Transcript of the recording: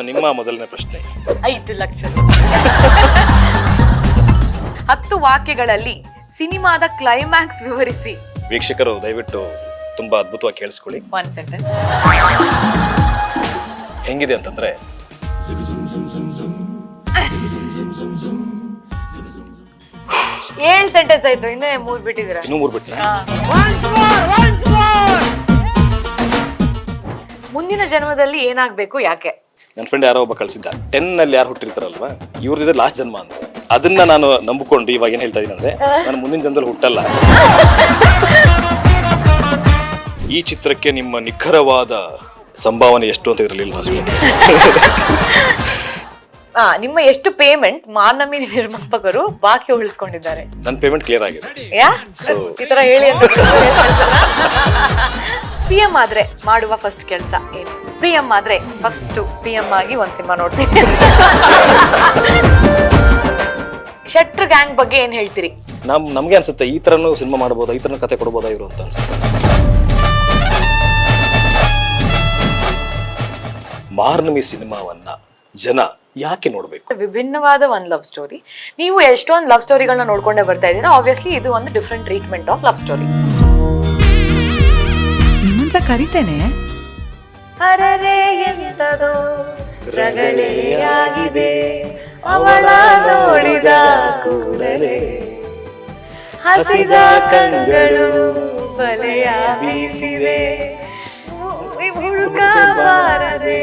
ನಿಮ್ಮ ಮೊದಲನೇ ಪ್ರಶ್ನೆ. 5 ಲಕ್ಷ. 10 ವಾಕ್ಯಗಳಲ್ಲಿ ಸಿನಿಮಾದ ಕ್ಲೈಮ್ಯಾಕ್ಸ್ ವಿವರಿಸಿ. ವೀಕ್ಷಕರು ದಯವಿಟ್ಟು ತುಂಬಾ ಅದ್ಭುತವಾಗಿ ಕೇಳಿಸ್ಕೊಳ್ಳಿ. 1 ಸೆಂಟೆನ್ಸ್. ಹೆಂಗಿದೆ ಅಂತಂದ್ರೆ, 7 ಸೆಂಟೆನ್ಸ್ ಆಯ್ತು, ಇನ್ನೇ 3 ಬಿಟ್ಟಿದ್ದೀರಾ. ಇನ್ನೂ 3 ಬಿಟ್ರೆ ಮುಂದಿನ ಜನ್ಮದಲ್ಲಿ ಏನಾಗ್ಬೇಕು, ಯಾಕೆ? ನನ್ನ ಫ್ರೆಂಡ್ ಯಾರೋ ಒಬ್ಬ ಕಳಿಸಿದ್ದ, 10 ನಲ್ಲಿ ಯಾರು ಹುಟ್ಟಿರ್ತಾರಲ್ವಾ ಇವ್ರದ್ದು ಲಾಸ್ಟ್ ಜನ್ಮ ಅಂತ. ಅದನ್ನ ನಾನು ನಂಬಿಕೊಂಡು ಇವಾಗ ಏನ್ ಹೇಳ್ತಾ ಇದೀನಿ ಅಂದ್ರೆ, ನಾನು ಮುಂದಿನ ಜನ್ಮದಲ್ಲಿ ಹುಟ್ಟಲ್ಲ. ಈ ಚಿತ್ರಕ್ಕೆ ನಿಮ್ಮ ನಿಖರವಾದ ಸಂಭಾವನೆ ಎಷ್ಟು ಅಂತ ಇರಲಿಲ್ಲ. ನಿಮ್ಮ ಎಷ್ಟು ಪೇಮೆಂಟ್ ಮಾನವಿ ನಿರ್ಮಾಪಕರು ಬಾಕಿ ಉಳಿಸ್ಕೊಂಡಿದ್ದಾರೆ? ನನ್ನ ಪೇಮೆಂಟ್ ಕ್ಲಿಯರ್ ಆಗಿದೆ. ಈ ತರ ಹೇಳಿ ಅಂತ. PM ಆದ್ರೆ ಮಾಡುವ ಫಸ್ಟ್ ಕೆಲಸ ಏನು? PM ಆದ್ರೆ ಫಸ್ಟ್ PM ಆಗಿ ಒಂದ್ ಸಿನಿಮಾ ನೋಡ್ತೀನಿ. ಶೆಟ್ರ್ ಗ್ಯಾಂಗ್ ಬಗ್ಗೆ ಏನ್ ಹೇಳ್ತೀರಿ? ನಮ್ಗೆ ಅನ್ಸುತ್ತೆ ಈ ತರನು ಸಿನಿಮಾ ಮಾಡಬಹುದಾ, ಈ ತರ ಕತೆ ಕೊಡಬಹುದಾ ಇವರು ಅಂತ ಅನ್ಸುತ್ತೆ. ಮಾರ್ನಮಿ ಸಿನಿಮಾವನ್ನ ಜನ ಯಾಕೆ ನೋಡ್ಬೇಕು? ವಿಭಿನ್ನವಾದ ಒಂದು ಲವ್ ಸ್ಟೋರಿ. ನೀವು ಎಷ್ಟೊಂದು ಲವ್ ಸ್ಟೋರಿಗಳನ್ನ ನೋಡ್ಕೊಂಡೇ ಬರ್ತಾ ಇದ್ದೀರಾ. ಆಬ್ವಿಯಸ್ಲಿ ಇದು ಒಂದು different treatment of love story. ನಿಮ್ಮನ್ಸ ಕರಿತೇನೆ. ಅರರೆ ಎಂತದೋ ರಗಳೆಯಾಗಿದೆ ಅವಳ ನೋಡಿದ ಕೂಡಲೇ, ಹಸಿದ ಕಂಗಳು ಬಲೆಯ ಬೀಸಿದೆ ಹುಡುಕ ಬಾರದೆ